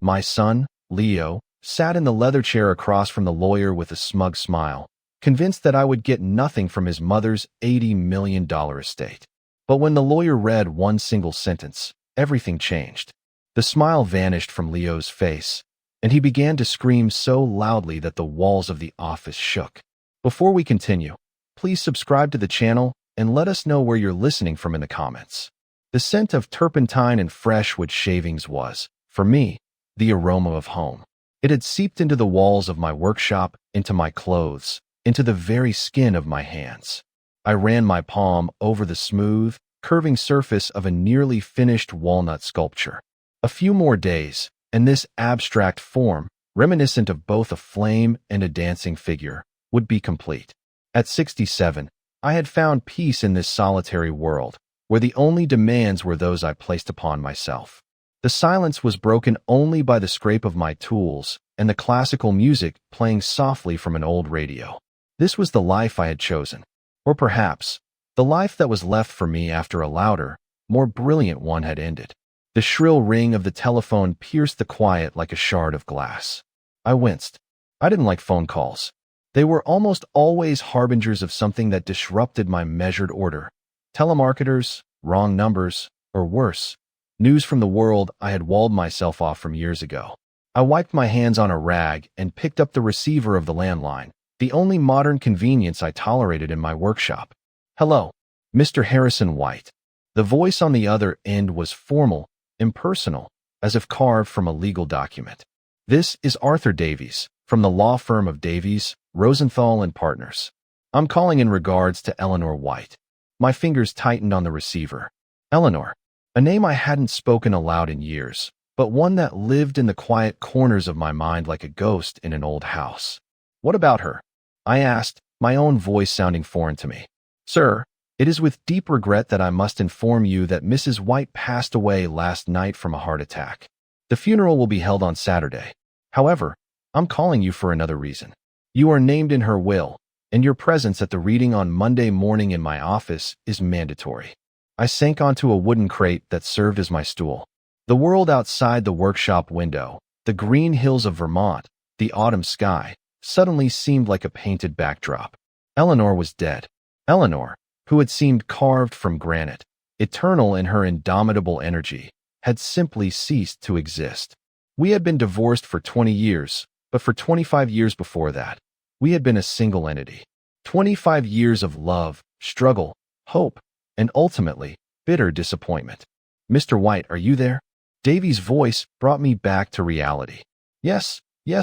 My son, Leo, sat in the leather chair across from the lawyer with a smug smile, convinced that I would get nothing from his mother's $80 million estate. But when the lawyer read one single sentence, everything changed. The smile vanished from Leo's face, and he began to scream so loudly that the walls of the office shook. Before we continue, please subscribe to the channel and let us know where you're listening from in the comments. The scent of turpentine and fresh wood shavings was, for me, the aroma of home. It had seeped into the walls of my workshop, into my clothes, into the very skin of my hands. I ran my palm over the smooth, curving surface of a nearly finished walnut sculpture. A few more days, and this abstract form, reminiscent of both a flame and a dancing figure, would be complete. At 67, I had found peace in this solitary world, where the only demands were those I placed upon myself. The silence was broken only by the scrape of my tools and the classical music playing softly from an old radio. This was the life I had chosen. Or perhaps, the life that was left for me after a louder, more brilliant one had ended. The shrill ring of the telephone pierced the quiet like a shard of glass. I winced. I didn't like phone calls. They were almost always harbingers of something that disrupted my measured order. Telemarketers, wrong numbers, or worse, news from the world I had walled myself off from years ago. I wiped my hands on a rag and picked up the receiver of the landline, the only modern convenience I tolerated in my workshop. Hello, Mr. Harrison White. The voice on the other end was formal, impersonal, as if carved from a legal document. This is Arthur Davies, from the law firm of Davies, Rosenthal and Partners. I'm calling in regards to Eleanor White. My fingers tightened on the receiver. Eleanor, a name I hadn't spoken aloud in years, but one that lived in the quiet corners of my mind like a ghost in an old house. What about her? I asked, my own voice sounding foreign to me. Sir, it is with deep regret that I must inform you that Mrs. White passed away last night from a heart attack. The funeral will be held on Saturday. However, I'm calling you for another reason. You are named in her will, and your presence at the reading on Monday morning in my office is mandatory. I sank onto a wooden crate that served as my stool. The world outside the workshop window, the green hills of Vermont, the autumn sky, suddenly seemed like a painted backdrop. Eleanor was dead. Eleanor, who had seemed carved from granite, eternal in her indomitable energy, had simply ceased to exist. We had been divorced for 20 years, but for 25 years before that, we had been a single entity. 25 years of love, struggle, hope, and ultimately, bitter disappointment. Mr. White, are you there? Davy's voice brought me back to reality. Yes,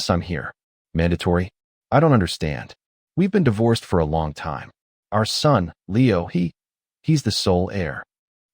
I'm here. Mandatory? I don't understand. We've been divorced for a long time. Our son, Leo, he's the sole heir.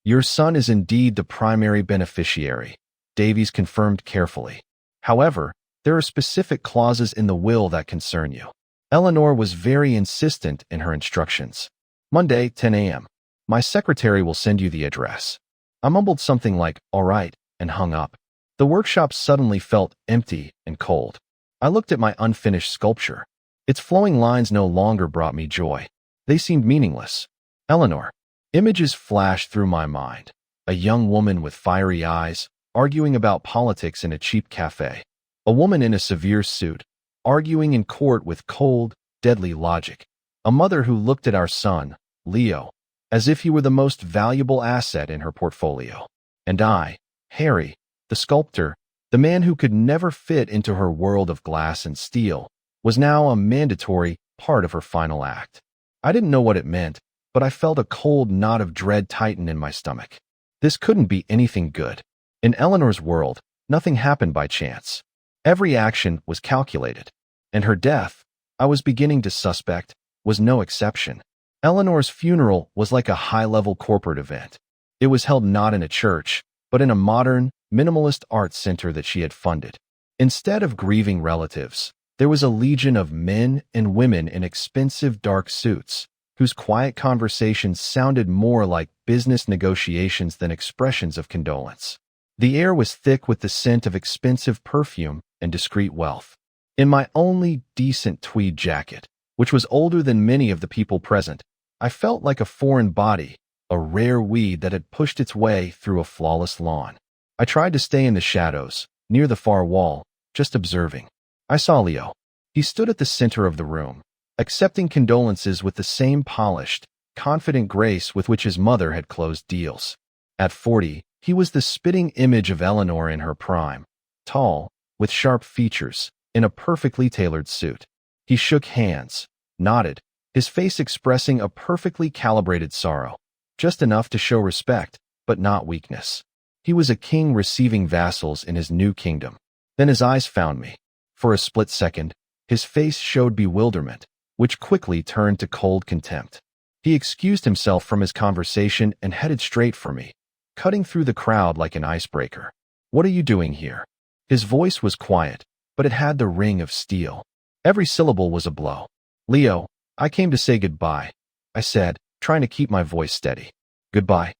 Your son is indeed the primary beneficiary, Davies confirmed carefully. However, there are specific clauses in the will that concern you. Eleanor was very insistent in her instructions. Monday, 10 a.m. My secretary will send you the address. I mumbled something like, all right, and hung up. The workshop suddenly felt empty and cold. I looked at my unfinished sculpture. Its flowing lines no longer brought me joy. They seemed meaningless. Eleanor. Images flashed through my mind. A young woman with fiery eyes, arguing about politics in a cheap cafe. A woman in a severe suit, arguing in court with cold, deadly logic. A mother who looked at our son, Leo, as if he were the most valuable asset in her portfolio. And I, Harry, the sculptor, the man who could never fit into her world of glass and steel, was now a mandatory part of her final act. I didn't know what it meant, but I felt a cold knot of dread tighten in my stomach. This couldn't be anything good. In Eleanor's world, nothing happened by chance. Every action was calculated. And her death, I was beginning to suspect, was no exception. Eleanor's funeral was like a high-level corporate event. It was held not in a church, but in a modern, minimalist art center that she had funded. Instead of grieving relatives, there was a legion of men and women in expensive dark suits, whose quiet conversations sounded more like business negotiations than expressions of condolence. The air was thick with the scent of expensive perfume and discreet wealth. In my only decent tweed jacket, which was older than many of the people present, I felt like a foreign body, a rare weed that had pushed its way through a flawless lawn. I tried to stay in the shadows, near the far wall, just observing. I saw Leo. He stood at the center of the room, accepting condolences with the same polished, confident grace with which his mother had closed deals. At 40, he was the spitting image of Eleanor in her prime, tall, with sharp features, in a perfectly tailored suit. He shook hands, nodded, his face expressing a perfectly calibrated sorrow, just enough to show respect, but not weakness. He was a king receiving vassals in his new kingdom. Then his eyes found me. For a split second, his face showed bewilderment, which quickly turned to cold contempt. He excused himself from his conversation and headed straight for me, cutting through the crowd like an icebreaker. "What are you doing here?" His voice was quiet, but it had the ring of steel. Every syllable was a blow. "Leo, I came to say goodbye," I said, trying to keep my voice steady. "Goodbye?"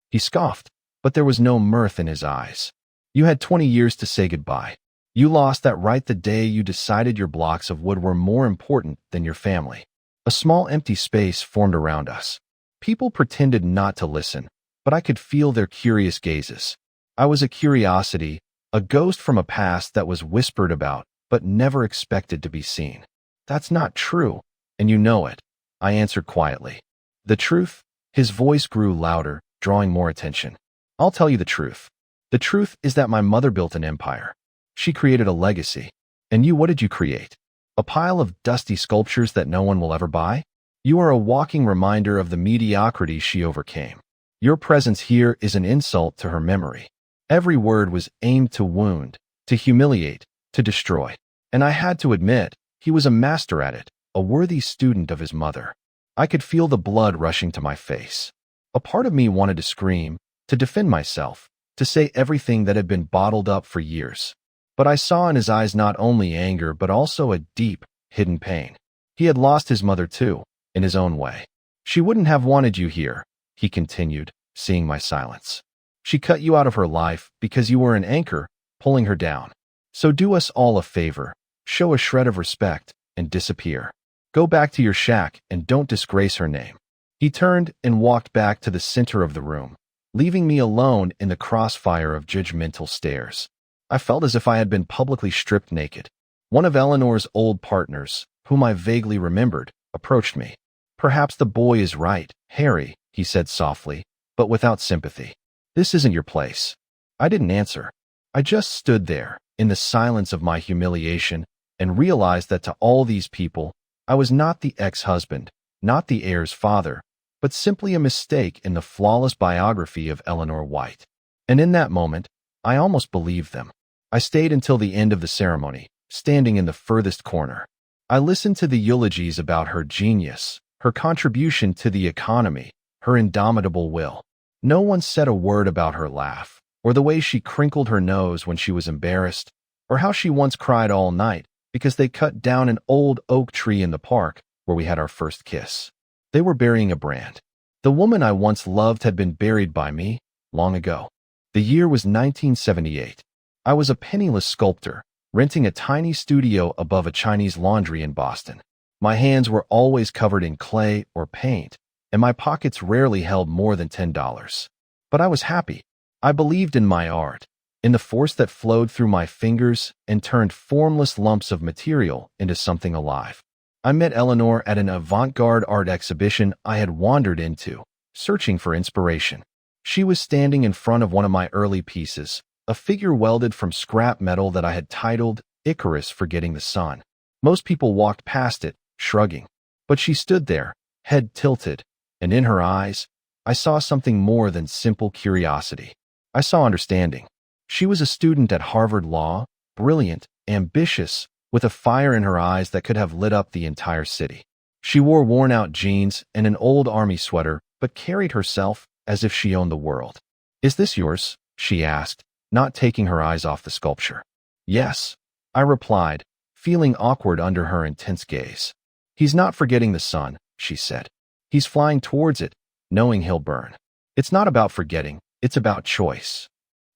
He scoffed, but there was no mirth in his eyes. "You had 20 years to say goodbye. You lost that right the day you decided your blocks of wood were more important than your family." A small empty space formed around us. People pretended not to listen, but I could feel their curious gazes. I was a curiosity, a ghost from a past that was whispered about, but never expected to be seen. "That's not true, and you know it," I answered quietly. "The truth?" His voice grew louder, drawing more attention. "I'll tell you the truth. The truth is that my mother built an empire. She created a legacy. And you, what did you create? A pile of dusty sculptures that no one will ever buy? You are a walking reminder of the mediocrity she overcame. Your presence here is an insult to her memory." Every word was aimed to wound, to humiliate, to destroy. And I had to admit, he was a master at it, a worthy student of his mother. I could feel the blood rushing to my face. A part of me wanted to scream, to defend myself, to say everything that had been bottled up for years. But I saw in his eyes not only anger but also a deep, hidden pain. He had lost his mother too, in his own way. "She wouldn't have wanted you here," he continued, seeing my silence. "She cut you out of her life because you were an anchor, pulling her down. So do us all a favor, show a shred of respect, and disappear. Go back to your shack and don't disgrace her name." He turned and walked back to the center of the room, leaving me alone in the crossfire of judgmental stares. I felt as if I had been publicly stripped naked. One of Eleanor's old partners, whom I vaguely remembered, approached me. "Perhaps the boy is right, Harry," he said softly, but without sympathy. "This isn't your place." I didn't answer. I just stood there, in the silence of my humiliation, and realized that to all these people, I was not the ex-husband, not the heir's father, but simply a mistake in the flawless biography of Eleanor White. And in that moment, I almost believed them. I stayed until the end of the ceremony, standing in the furthest corner. I listened to the eulogies about her genius, her contribution to the economy, her indomitable will. No one said a word about her laugh, or the way she crinkled her nose when she was embarrassed, or how she once cried all night because they cut down an old oak tree in the park where we had our first kiss. They were burying a brand. The woman I once loved had been buried by me, long ago. The year was 1978. I was a penniless sculptor, renting a tiny studio above a Chinese laundry in Boston. My hands were always covered in clay or paint, and my pockets rarely held more than $10. But I was happy. I believed in my art, in the force that flowed through my fingers and turned formless lumps of material into something alive. I met Eleanor at an avant-garde art exhibition I had wandered into, searching for inspiration. She was standing in front of one of my early pieces, a figure welded from scrap metal that I had titled Icarus Forgetting the Sun. Most people walked past it, shrugging. But she stood there, head tilted, and in her eyes, I saw something more than simple curiosity. I saw understanding. She was a student at Harvard Law, brilliant, ambitious, with a fire in her eyes that could have lit up the entire city. She wore worn-out jeans and an old army sweater, but carried herself as if she owned the world. "Is this yours?" she asked, not taking her eyes off the sculpture. "Yes," I replied, feeling awkward under her intense gaze. "He's not forgetting the sun," she said. "He's flying towards it, knowing he'll burn. It's not about forgetting, it's about choice."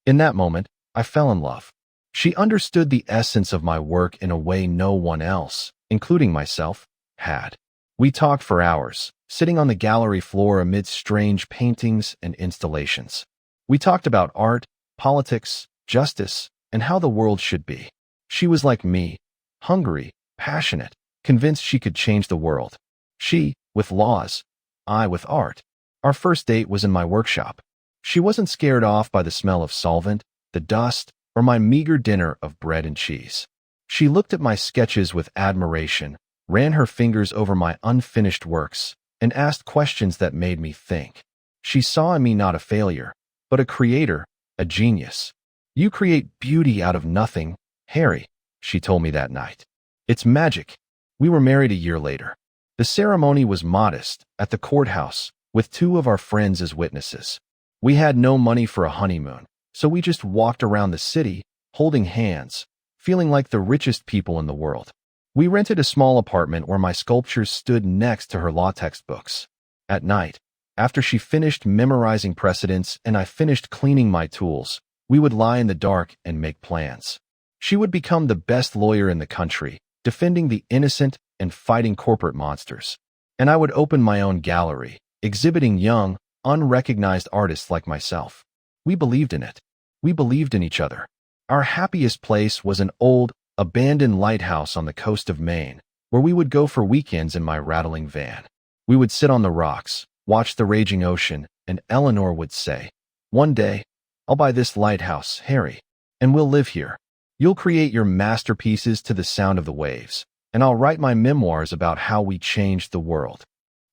In that moment, I fell in love. She understood the essence of my work in a way no one else, including myself, had. We talked for hours, sitting on the gallery floor amid strange paintings and installations. We talked about art, politics, justice, and how the world should be. She was like me, hungry, passionate, convinced she could change the world. She, with laws, I with art. Our first date was in my workshop. She wasn't scared off by the smell of solvent, the dust, or my meager dinner of bread and cheese. She looked at my sketches with admiration, ran her fingers over my unfinished works, and asked questions that made me think. She saw in me not a failure, but a creator, a genius. You create beauty out of nothing, Harry, she told me that night. It's magic. We were married a year later. The ceremony was modest, at the courthouse, with 2 of our friends as witnesses. We had no money for a honeymoon, so we just walked around the city, holding hands, feeling like the richest people in the world. We rented a small apartment where my sculptures stood next to her law textbooks. At night, after she finished memorizing precedents and I finished cleaning my tools, we would lie in the dark and make plans. She would become the best lawyer in the country, defending the innocent and fighting corporate monsters. And I would open my own gallery, exhibiting young, unrecognized artists like myself. We believed in it. We believed in each other. Our happiest place was an old, abandoned lighthouse on the coast of Maine, where we would go for weekends in my rattling van. We would sit on the rocks, watch the raging ocean, and Eleanor would say, "One day, I'll buy this lighthouse, Harry, and we'll live here. You'll create your masterpieces to the sound of the waves, and I'll write my memoirs about how we changed the world."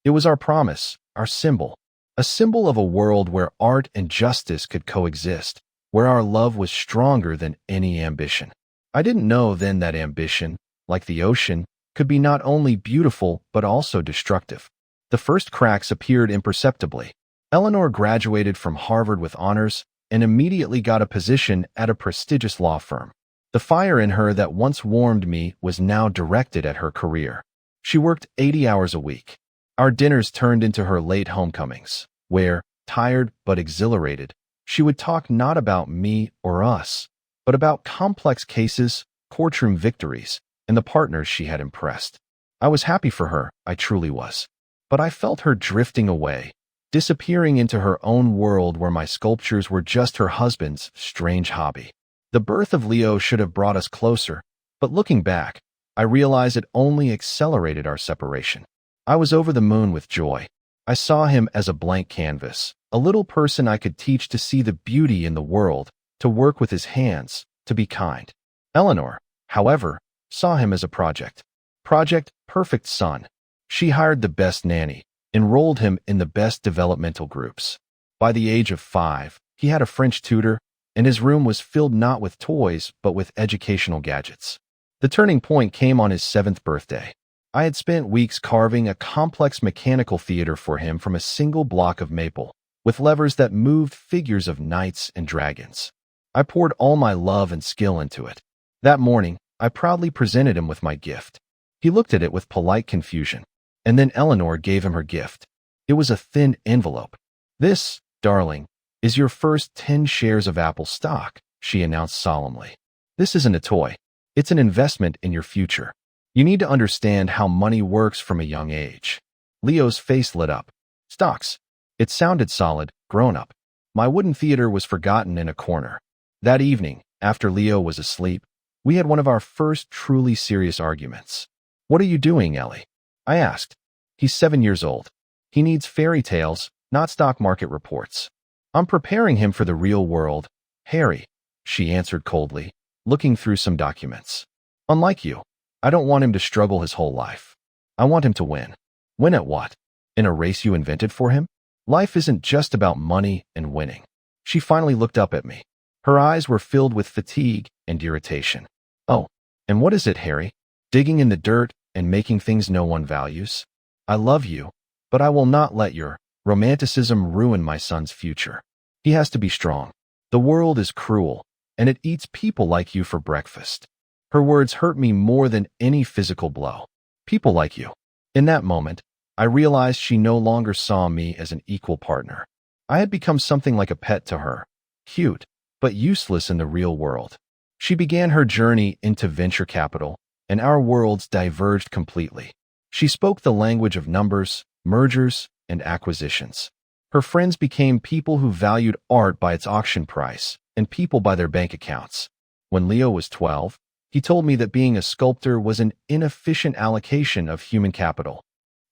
It was our promise, our symbol, a symbol of a world where art and justice could coexist, where our love was stronger than any ambition. I didn't know then that ambition, like the ocean, could be not only beautiful but also destructive. The first cracks appeared imperceptibly. Eleanor graduated from Harvard with honors and immediately got a position at a prestigious law firm. The fire in her that once warmed me was now directed at her career. She worked 80 hours a week. Our dinners turned into her late homecomings, where, tired but exhilarated, she would talk not about me or us, but about complex cases, courtroom victories, and the partners she had impressed. I was happy for her, I truly was. But I felt her drifting away, disappearing into her own world where my sculptures were just her husband's strange hobby. The birth of Leo should have brought us closer, but looking back, I realize it only accelerated our separation. I was over the moon with joy. I saw him as a blank canvas, a little person I could teach to see the beauty in the world, to work with his hands, to be kind. Eleanor, however, saw him as a project. Project Perfect Son. She hired the best nanny, enrolled him in the best developmental groups. By the age of 5, he had a French tutor, and his room was filled not with toys but with educational gadgets. The turning point came on his 7th birthday. I had spent weeks carving a complex mechanical theater for him from a single block of maple, with levers that moved figures of knights and dragons. I poured all my love and skill into it. That morning, I proudly presented him with my gift. He looked at it with polite confusion, and then Eleanor gave him her gift. It was a thin envelope. "This, darling, is your first 10 shares of Apple stock," she announced solemnly. "This isn't a toy. It's an investment in your future. You need to understand how money works from a young age." Leo's face lit up. Stocks. It sounded solid, grown up. My wooden theater was forgotten in a corner. That evening, after Leo was asleep, we had one of our first truly serious arguments. "What are you doing, Ellie?" I asked. "He's 7 years old. He needs fairy tales, not stock market reports." "I'm preparing him for the real world, Harry," she answered coldly, looking through some documents. "Unlike you, I don't want him to struggle his whole life. I want him to win." "Win at what? In a race you invented for him? Life isn't just about money and winning." She finally looked up at me. Her eyes were filled with fatigue and irritation. "Oh, and what is it, Harry? Digging in the dirt and making things no one values? I love you, but I will not let your romanticism ruin my son's future. He has to be strong. The world is cruel, and it eats people like you for breakfast." Her words hurt me more than any physical blow. People like you. In that moment, I realized she no longer saw me as an equal partner. I had become something like a pet to her, cute, but useless in the real world. She began her journey into venture capital, and our worlds diverged completely. She spoke the language of numbers, mergers, and acquisitions. Her friends became people who valued art by its auction price, and people by their bank accounts. When Leo was 12, he told me that being a sculptor was an inefficient allocation of human capital.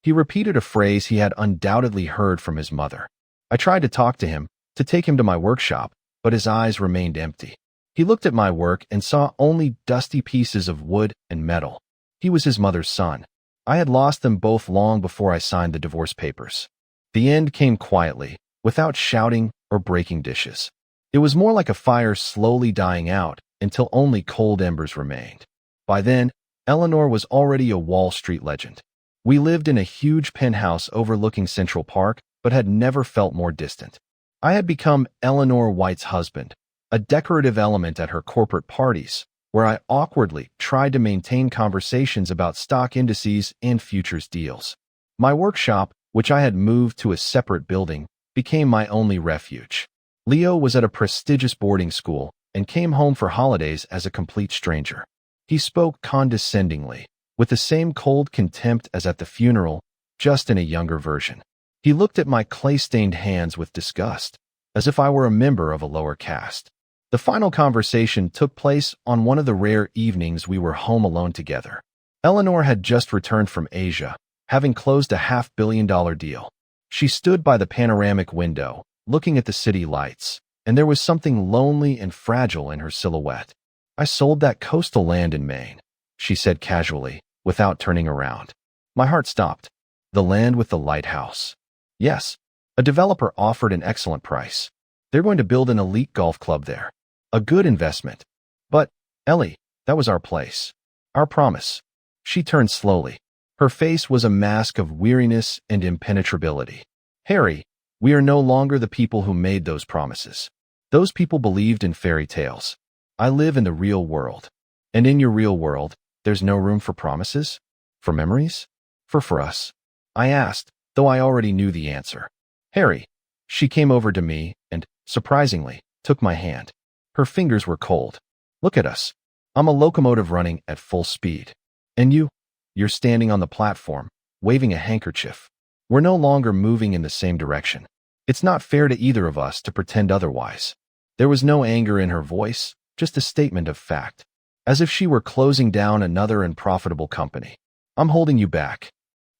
He repeated a phrase he had undoubtedly heard from his mother. I tried to talk to him, to take him to my workshop, but his eyes remained empty. He looked at my work and saw only dusty pieces of wood and metal. He was his mother's son. I had lost them both long before I signed the divorce papers. The end came quietly, without shouting or breaking dishes. It was more like a fire slowly dying out until only cold embers remained. By then, Eleanor was already a Wall Street legend. We lived in a huge penthouse overlooking Central Park, but had never felt more distant. I had become Eleanor White's husband, a decorative element at her corporate parties, where I awkwardly tried to maintain conversations about stock indices and futures deals. My workshop, which I had moved to a separate building, became my only refuge. Leo was at a prestigious boarding school and came home for holidays as a complete stranger. He spoke condescendingly, with the same cold contempt as at the funeral, just in a younger version. He looked at my clay-stained hands with disgust, as if I were a member of a lower caste. The final conversation took place on one of the rare evenings we were home alone together. Eleanor had just returned from Asia, having closed a $500 million deal. She stood by the panoramic window, looking at the city lights, and there was something lonely and fragile in her silhouette. "I sold that coastal land in Maine," she said casually, without turning around. My heart stopped. "The land with the lighthouse?" "Yes. A developer offered an excellent price. They're going to build an elite golf club there. A good investment. But, Ellie, that was our place. Our promise." She turned slowly. Her face was a mask of weariness and impenetrability. "Harry, we are no longer the people who made those promises. Those people believed in fairy tales. I live in the real world. And in your real world, there's no room for promises? For memories? For us?" I asked, though I already knew the answer. "Harry." She came over to me and, surprisingly, took my hand. Her fingers were cold. "Look at us. I'm a locomotive running at full speed. And you're standing on the platform, waving a handkerchief. We're no longer moving in the same direction. It's not fair to either of us to pretend otherwise." There was no anger in her voice, just a statement of fact, as if she were closing down another unprofitable company. "I'm holding you back?"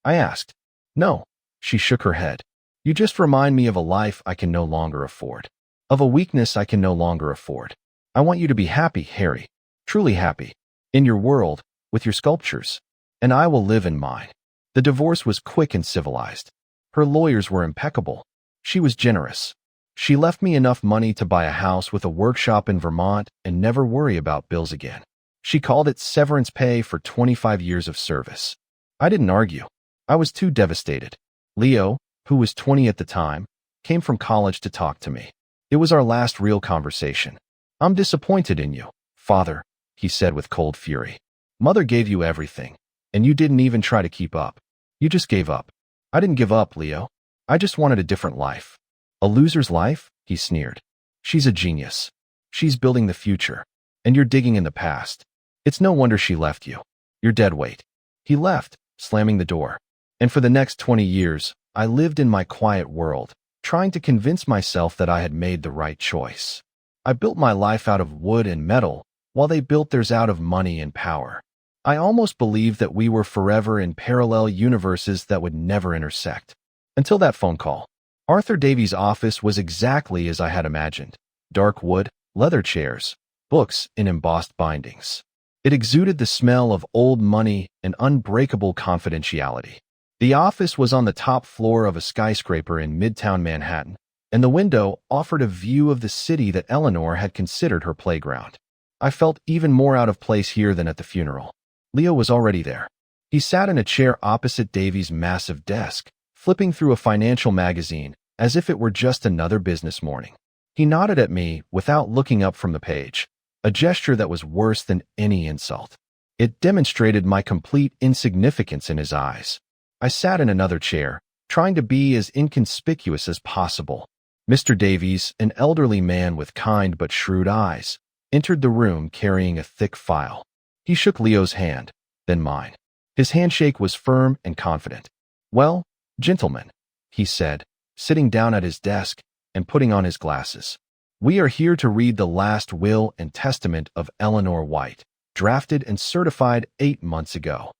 I asked. "No." She shook her head. "You just remind me of a life I can no longer afford. Of a weakness I can no longer afford. I want you to be happy, Harry. Truly happy. In your world, with your sculptures. And I will live in mine." The divorce was quick and civilized. Her lawyers were impeccable. She was generous. She left me enough money to buy a house with a workshop in Vermont and never worry about bills again. She called it severance pay for 25 years of service. I didn't argue. I was too devastated. Leo, who was 20 at the time, came from college to talk to me. It was our last real conversation. "I'm disappointed in you, Father," he said with cold fury. "Mother gave you everything, and you didn't even try to keep up. You just gave up." "I didn't give up, Leo. I just wanted a different life." "A loser's life?" he sneered. "She's a genius. She's building the future, and you're digging in the past. It's no wonder she left you. You're dead weight." He left, slamming the door. And for the next 20 years, I lived in my quiet world, trying to convince myself that I had made the right choice. I built my life out of wood and metal, while they built theirs out of money and power. I almost believed that we were forever in parallel universes that would never intersect. Until that phone call. Arthur Davies' office was exactly as I had imagined. Dark wood, leather chairs, books in embossed bindings. It exuded the smell of old money and unbreakable confidentiality. The office was on the top floor of a skyscraper in Midtown Manhattan, and the window offered a view of the city that Eleanor had considered her playground. I felt even more out of place here than at the funeral. Leo was already there. He sat in a chair opposite Davies' massive desk, flipping through a financial magazine as if it were just another business morning. He nodded at me without looking up from the page, a gesture that was worse than any insult. It demonstrated my complete insignificance in his eyes. I sat in another chair, trying to be as inconspicuous as possible. Mr. Davies, an elderly man with kind but shrewd eyes, entered the room carrying a thick file. He shook Leo's hand, then mine. His handshake was firm and confident. "Well, gentlemen," he said, sitting down at his desk and putting on his glasses. We are here to read the last will and testament of Eleanor White, drafted and certified 8 months ago.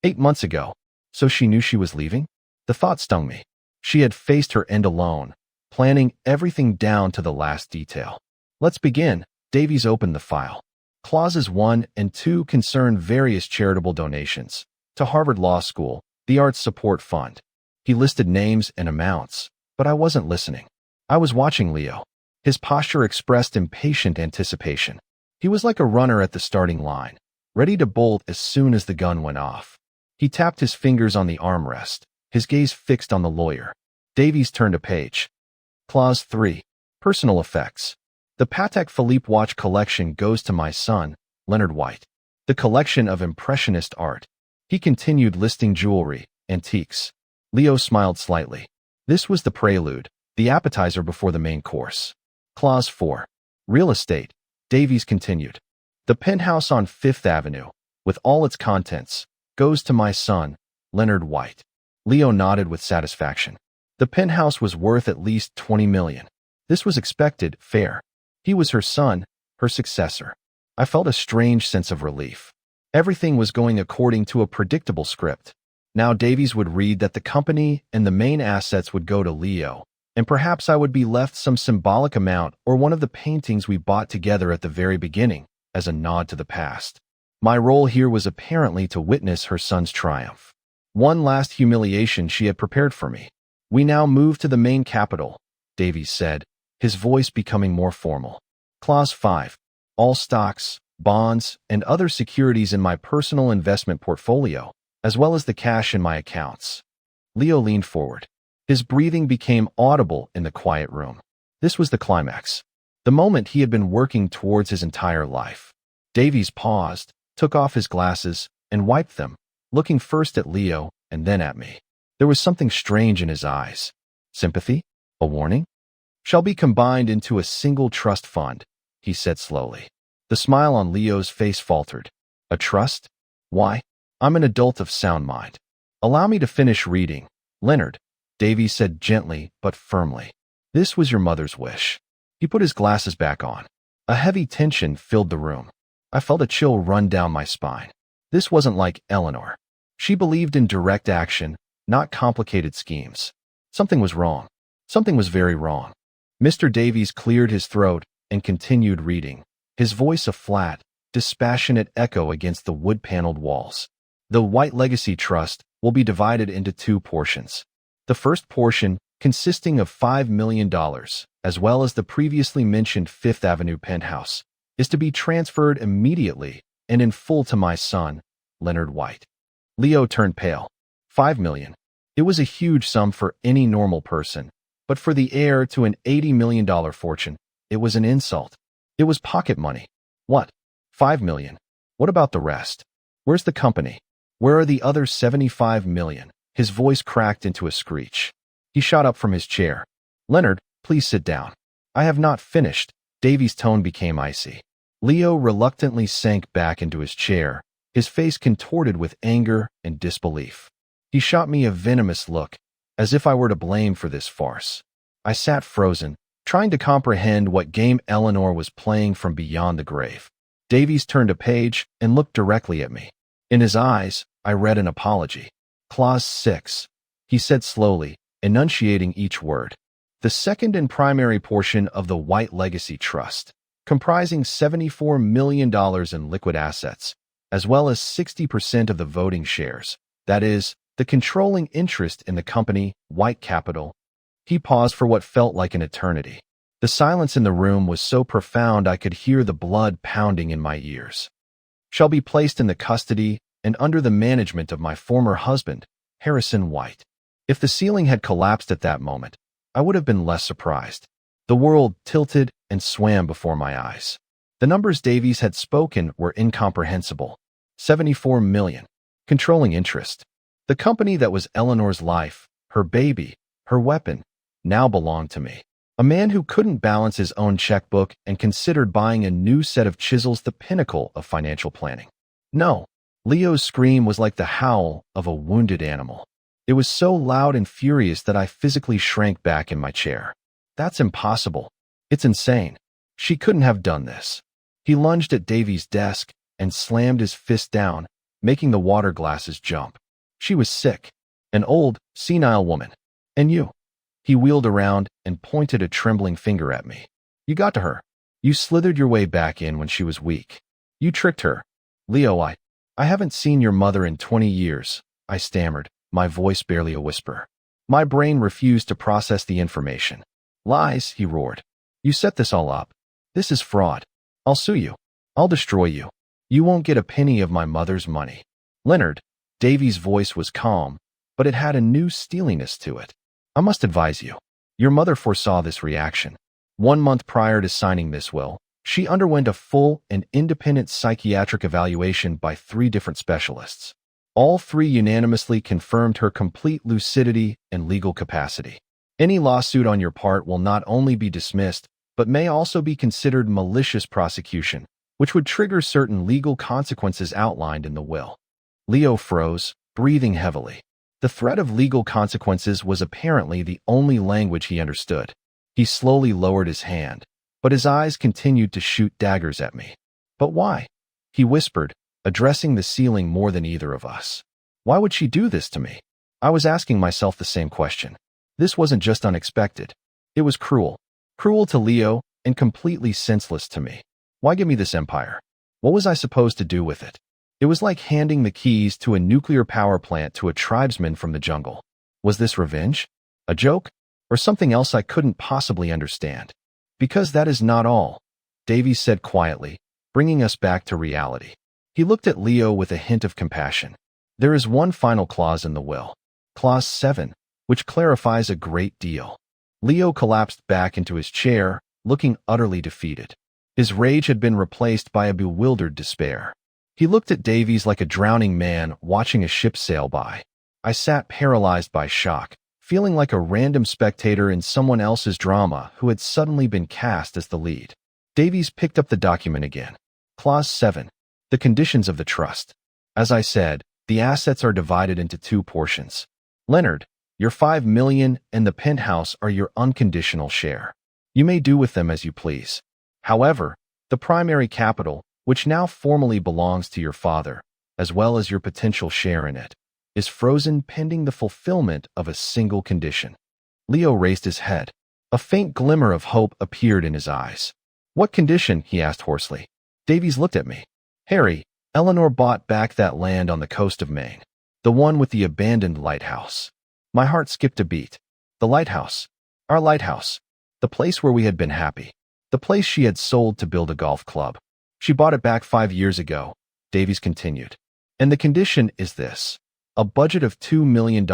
8 months ago? So she knew she was leaving? The thought stung me. She had faced her end alone, planning everything down to the last detail. Let's begin. Davies opened the file. Clauses 1 and 2 concern various charitable donations to Harvard Law School, the Arts Support Fund. He listed names and amounts, but I wasn't listening. I was watching Leo. His posture expressed impatient anticipation. He was like a runner at the starting line, ready to bolt as soon as the gun went off. He tapped his fingers on the armrest, his gaze fixed on the lawyer. Davies turned a page. Clause 3. Personal effects. The Patek Philippe watch collection goes to my son, Leonard White. The collection of impressionist art. He continued listing jewelry, antiques. Leo smiled slightly. This was the prelude, the appetizer before the main course. Clause 4. Real estate. Davies continued. The penthouse on Fifth Avenue, with all its contents, goes to my son, Leonard White. Leo nodded with satisfaction. The penthouse was worth at least $20 million. This was expected, fair. He was her son, her successor. I felt a strange sense of relief. Everything was going according to a predictable script. Now Davies would read that the company and the main assets would go to Leo, and perhaps I would be left some symbolic amount or one of the paintings we bought together at the very beginning, as a nod to the past. My role here was apparently to witness her son's triumph. One last humiliation she had prepared for me. We now move to the main capital, Davies said, his voice becoming more formal. Clause 5. All stocks, bonds, and other securities in my personal investment portfolio, as well as the cash in my accounts. Leo leaned forward. His breathing became audible in the quiet room. This was the climax. The moment he had been working towards his entire life. Davies paused, took off his glasses, and wiped them, looking first at Leo and then at me. There was something strange in his eyes. Sympathy? A warning? Shall be combined into a single trust fund, he said slowly. The smile on Leo's face faltered. A trust? Why? I'm an adult of sound mind. Allow me to finish reading. Leonard, Davies said gently but firmly. This was your mother's wish. He put his glasses back on. A heavy tension filled the room. I felt a chill run down my spine. This wasn't like Eleanor. She believed in direct action, not complicated schemes. Something was wrong. Something was very wrong. Mr. Davies cleared his throat and continued reading, his voice a flat, dispassionate echo against the wood-paneled walls. The White Legacy Trust will be divided into 2 portions. The first portion, consisting of $5 million, as well as the previously mentioned Fifth Avenue penthouse, is to be transferred immediately and in full to my son, Leonard White. Leo turned pale. $5 million. It was a huge sum for any normal person, but for the heir to an $80 million fortune, it was an insult. It was pocket money. What? $5 million. What about the rest? Where's the company? Where are the other $75 million? His voice cracked into a screech. He shot up from his chair. Leonard, please sit down. I have not finished. Davies' tone became icy. Leo reluctantly sank back into his chair, his face contorted with anger and disbelief. He shot me a venomous look, as if I were to blame for this farce. I sat frozen, trying to comprehend what game Eleanor was playing from beyond the grave. Davies turned a page and looked directly at me. In his eyes, I read an apology. Clause 6, he said slowly, enunciating each word. The second and primary portion of the White Legacy Trust, comprising $74 million in liquid assets, as well as 60% of the voting shares, that is, the controlling interest in the company, White Capital. He paused for what felt like an eternity. The silence in the room was so profound I could hear the blood pounding in my ears. Shall be placed in the custody and under the management of my former husband, Harrison White. If the ceiling had collapsed at that moment, I would have been less surprised. The world tilted and swam before my eyes. The numbers Davies had spoken were incomprehensible. 74 million. Controlling interest. The company that was Eleanor's life, her baby, her weapon, now belonged to me. A man who couldn't balance his own checkbook and considered buying a new set of chisels the pinnacle of financial planning. No, Leo's scream was like the howl of a wounded animal. It was so loud and furious that I physically shrank back in my chair. That's impossible. It's insane. She couldn't have done this. He lunged at Davy's desk and slammed his fist down, making the water glasses jump. She was sick, an old, senile woman. And you? He wheeled around and pointed a trembling finger at me. You got to her. You slithered your way back in when she was weak. You tricked her. Leo, I haven't seen your mother in 20 years, I stammered, my voice barely a whisper. My brain refused to process the information. Lies, he roared. You set this all up. This is fraud. I'll sue you. I'll destroy you. You won't get a penny of my mother's money. Leonard, Davy's voice was calm, but it had a new steeliness to it. I must advise you. Your mother foresaw this reaction. 1 month prior to signing this will, she underwent a full and independent psychiatric evaluation by 3 different specialists. All 3 unanimously confirmed her complete lucidity and legal capacity. Any lawsuit on your part will not only be dismissed, but may also be considered malicious prosecution, which would trigger certain legal consequences outlined in the will. Leo froze, breathing heavily. The threat of legal consequences was apparently the only language he understood. He slowly lowered his hand, but his eyes continued to shoot daggers at me. But why? He whispered, addressing the ceiling more than either of us. Why would she do this to me? I was asking myself the same question. This wasn't just unexpected. It was cruel. Cruel to Leo and completely senseless to me. Why give me this empire? What was I supposed to do with it? It was like handing the keys to a nuclear power plant to a tribesman from the jungle. Was this revenge? A joke? Or something else I couldn't possibly understand? Because that is not all, Davy said quietly, bringing us back to reality. He looked at Leo with a hint of compassion. There is one final clause in the will. Clause 7, which clarifies a great deal. Leo collapsed back into his chair, looking utterly defeated. His rage had been replaced by a bewildered despair. He looked at Davies like a drowning man watching a ship sail by. I sat paralyzed by shock, feeling like a random spectator in someone else's drama who had suddenly been cast as the lead. Davies picked up the document again. Clause 7. The conditions of the trust. As I said, the assets are divided into 2 portions. Leonard, your $5 million and the penthouse are your unconditional share. You may do with them as you please. However, the primary capital, which now formally belongs to your father, as well as your potential share in it, is frozen pending the fulfillment of a single condition. Leo raised his head. A faint glimmer of hope appeared in his eyes. What condition? He asked hoarsely. Davies looked at me. Harry, Eleanor bought back that land on the coast of Maine, the one with the abandoned lighthouse. My heart skipped a beat. The lighthouse. Our lighthouse. The place where we had been happy. The place she had sold to build a golf club. She bought it back 5 years ago, Davies continued. And the condition is this. A budget of $2 million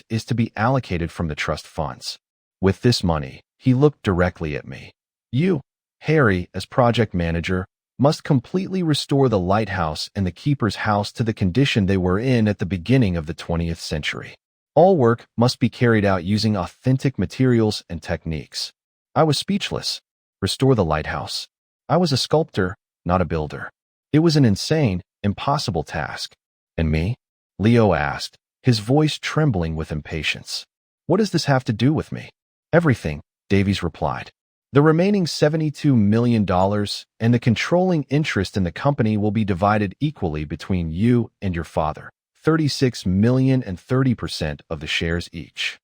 is to be allocated from the trust funds. With this money, he looked directly at me. You, Harry, as project manager, must completely restore the lighthouse and the keeper's house to the condition they were in at the beginning of the 20th century. All work must be carried out using authentic materials and techniques. I was speechless. Restore the lighthouse. I was a sculptor, not a builder. It was an insane, impossible task. And me? Leo asked, his voice trembling with impatience. What does this have to do with me? Everything, Davies replied. The remaining $72 million and the controlling interest in the company will be divided equally between you and your father, 36 million and 30% of the shares each.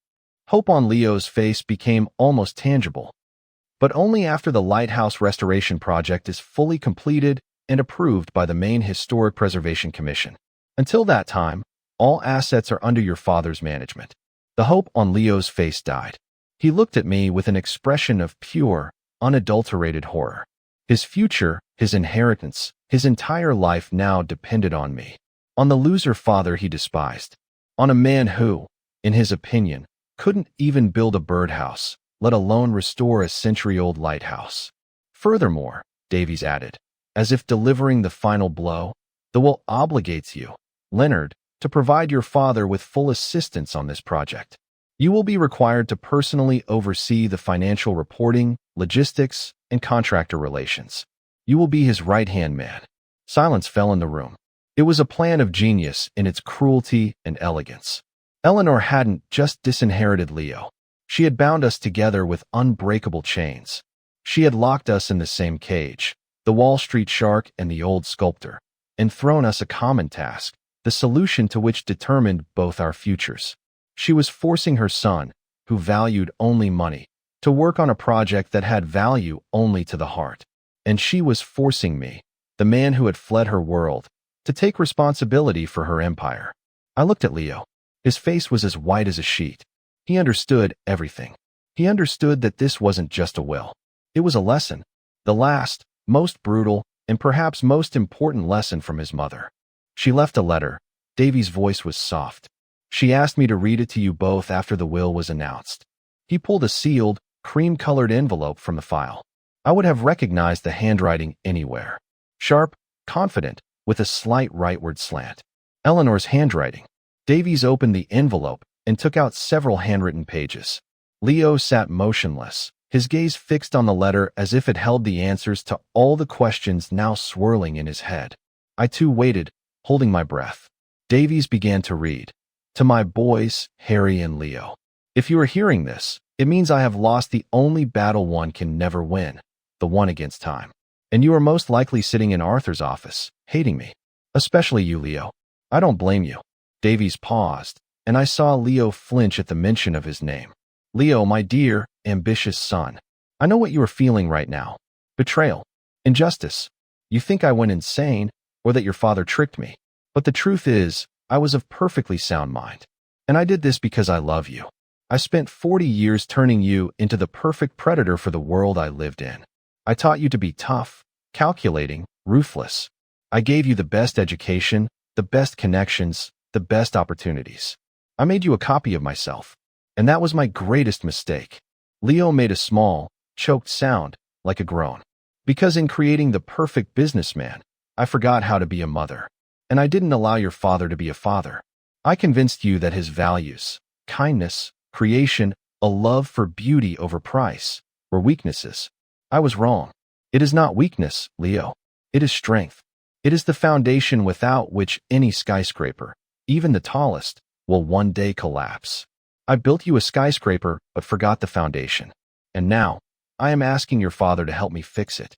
Hope on Leo's face became almost tangible. But only after the lighthouse restoration project is fully completed and approved by the Maine Historic Preservation Commission. Until that time, all assets are under your father's management. The hope on Leo's face died. He looked at me with an expression of pure, unadulterated horror. His future, his inheritance, his entire life now depended on me. On the loser father he despised. On a man who, in his opinion, couldn't even build a birdhouse, let alone restore a century-old lighthouse. Furthermore, Davies added, as if delivering the final blow, the will obligates you, Leonard, to provide your father with full assistance on this project. You will be required to personally oversee the financial reporting, logistics, and contractor relations. You will be his right-hand man. Silence fell in the room. It was a plan of genius in its cruelty and elegance. Eleanor hadn't just disinherited Leo. She had bound us together with unbreakable chains. She had locked us in the same cage, the Wall Street shark and the old sculptor, and thrown us a common task, the solution to which determined both our futures. She was forcing her son, who valued only money, to work on a project that had value only to the heart. And she was forcing me, the man who had fled her world, to take responsibility for her empire. I looked at Leo. His face was as white as a sheet. He understood everything. He understood that this wasn't just a will. It was a lesson. The last, most brutal, and perhaps most important lesson from his mother. She left a letter. Davy's voice was soft. She asked me to read it to you both after the will was announced. He pulled a sealed, cream-colored envelope from the file. I would have recognized the handwriting anywhere. Sharp, confident, with a slight rightward slant. Eleanor's handwriting. Davies opened the envelope and took out several handwritten pages. Leo sat motionless, his gaze fixed on the letter as if it held the answers to all the questions now swirling in his head. I too waited, holding my breath. Davies began to read. To my boys, Harry and Leo. If you are hearing this, it means I have lost the only battle one can never win, the one against time. And you are most likely sitting in Arthur's office, hating me. Especially you, Leo. I don't blame you. Davies paused, and I saw Leo flinch at the mention of his name. Leo, my dear, ambitious son. I know what you are feeling right now. Betrayal. Injustice. You think I went insane, or that your father tricked me. But the truth is, I was of perfectly sound mind. And I did this because I love you. I spent 40 years turning you into the perfect predator for the world I lived in. I taught you to be tough, calculating, ruthless. I gave you the best education, the best connections, the best opportunities. I made you a copy of myself. And that was my greatest mistake. Leo made a small, choked sound, like a groan. Because in creating the perfect businessman, I forgot how to be a mother. And I didn't allow your father to be a father. I convinced you that his values, kindness, creation, a love for beauty over price, were weaknesses. I was wrong. It is not weakness, Leo. It is strength. It is the foundation without which any skyscraper, even the tallest, will one day collapse. I built you a skyscraper but forgot the foundation. And now, I am asking your father to help me fix it.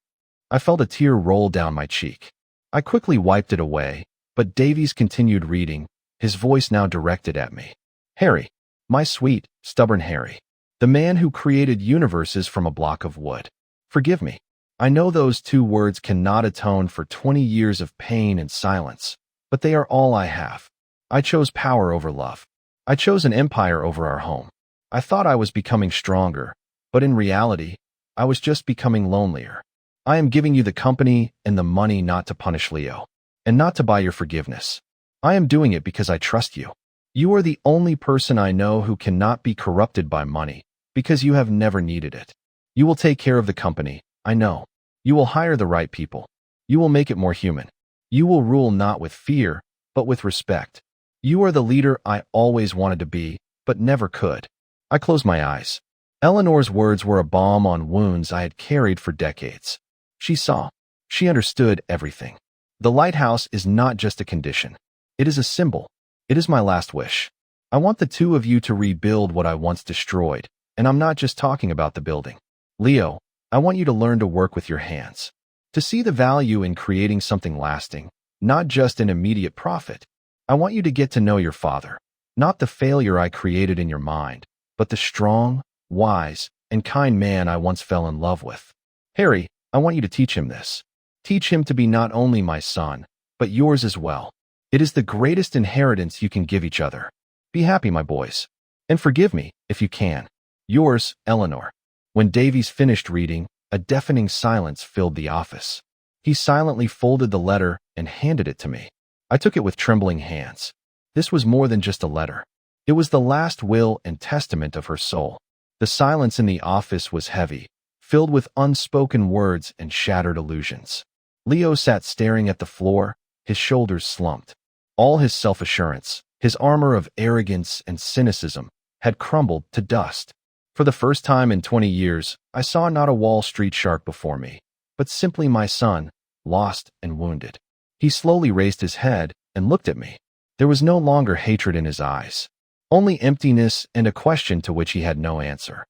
I felt a tear roll down my cheek. I quickly wiped it away, but Davies continued reading, his voice now directed at me. Harry, my sweet, stubborn Harry, the man who created universes from a block of wood. Forgive me. I know those 2 words cannot atone for 20 years of pain and silence, but they are all I have. I chose power over love. I chose an empire over our home. I thought I was becoming stronger, but in reality, I was just becoming lonelier. I am giving you the company and the money not to punish Leo, and not to buy your forgiveness. I am doing it because I trust you. You are the only person I know who cannot be corrupted by money, because you have never needed it. You will take care of the company, I know. You will hire the right people. You will make it more human. You will rule not with fear, but with respect. You are the leader I always wanted to be, but never could. I closed my eyes. Eleanor's words were a balm on wounds I had carried for decades. She saw. She understood everything. The lighthouse is not just a condition. It is a symbol. It is my last wish. I want the 2 of you to rebuild what I once destroyed, and I'm not just talking about the building. Leo, I want you to learn to work with your hands, to see the value in creating something lasting, not just an immediate profit. I want you to get to know your father, not the failure I created in your mind, but the strong, wise, and kind man I once fell in love with. Harry, I want you to teach him this. Teach him to be not only my son, but yours as well. It is the greatest inheritance you can give each other. Be happy, my boys. And forgive me, if you can. Yours, Eleanor. When Davies finished reading, a deafening silence filled the office. He silently folded the letter and handed it to me. I took it with trembling hands. This was more than just a letter. It was the last will and testament of her soul. The silence in the office was heavy, filled with unspoken words and shattered illusions. Leo sat staring at the floor, his shoulders slumped. All his self-assurance, his armor of arrogance and cynicism, had crumbled to dust. For the first time in 20 years, I saw not a Wall Street shark before me, but simply my son, lost and wounded. He slowly raised his head and looked at me. There was no longer hatred in his eyes, only emptiness and a question to which he had no answer.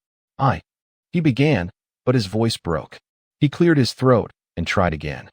He began, but his voice broke. He cleared his throat and tried again.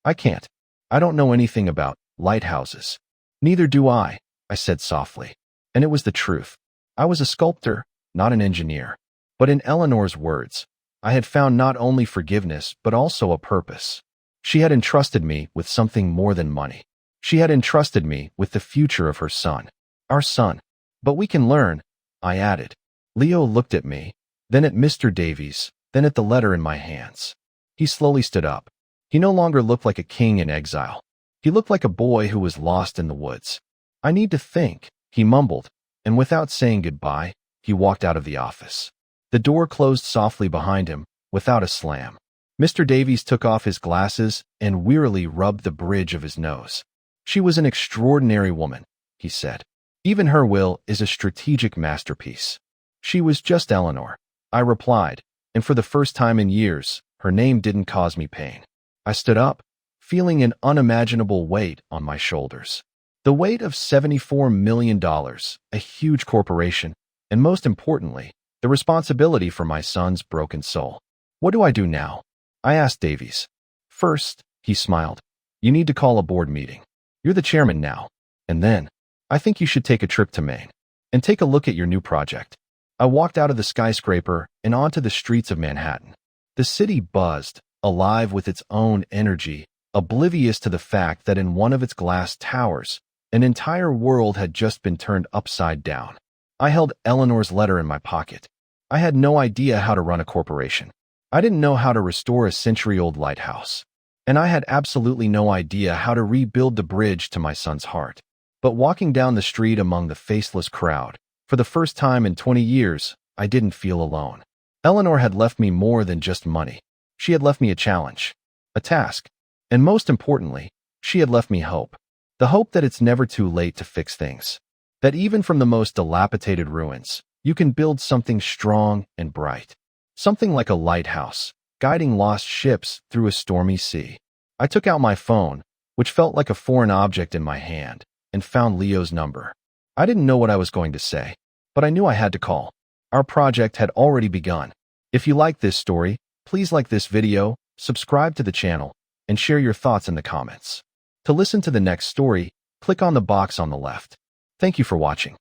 I can't. I don't know anything about lighthouses. Neither do I said softly. And it was the truth. I was a sculptor, not an engineer. But in Eleanor's words, I had found not only forgiveness, but also a purpose. She had entrusted me with something more than money. She had entrusted me with the future of her son. Our son. But we can learn, I added. Leo looked at me, then at Mr. Davies, then at the letter in my hands. He slowly stood up. He no longer looked like a king in exile. He looked like a boy who was lost in the woods. I need to think, he mumbled, and without saying goodbye, he walked out of the office. The door closed softly behind him, without a slam. Mr. Davies took off his glasses and wearily rubbed the bridge of his nose. She was an extraordinary woman, he said. Even her will is a strategic masterpiece. She was just Eleanor, I replied, and for the first time in years, her name didn't cause me pain. I stood up, feeling an unimaginable weight on my shoulders. The weight of $74 million, a huge corporation, and most importantly, the responsibility for my son's broken soul. What do I do now? I asked Davies. First, he smiled, you need to call a board meeting. You're the chairman now. And then, I think you should take a trip to Maine and take a look at your new project. I walked out of the skyscraper and onto the streets of Manhattan. The city buzzed, alive with its own energy, oblivious to the fact that in one of its glass towers, an entire world had just been turned upside down. I held Eleanor's letter in my pocket. I had no idea how to run a corporation. I didn't know how to restore a century-old lighthouse. And I had absolutely no idea how to rebuild the bridge to my son's heart. But walking down the street among the faceless crowd, for the first time in 20 years, I didn't feel alone. Eleanor had left me more than just money. She had left me a challenge, a task, and most importantly, she had left me hope. The hope that it's never too late to fix things. That even from the most dilapidated ruins, you can build something strong and bright. Something like a lighthouse, guiding lost ships through a stormy sea. I took out my phone, which felt like a foreign object in my hand, and found Leo's number. I didn't know what I was going to say, but I knew I had to call. Our project had already begun. If you like this story, please like this video, subscribe to the channel, and share your thoughts in the comments. To listen to the next story, click on the box on the left. Thank you for watching.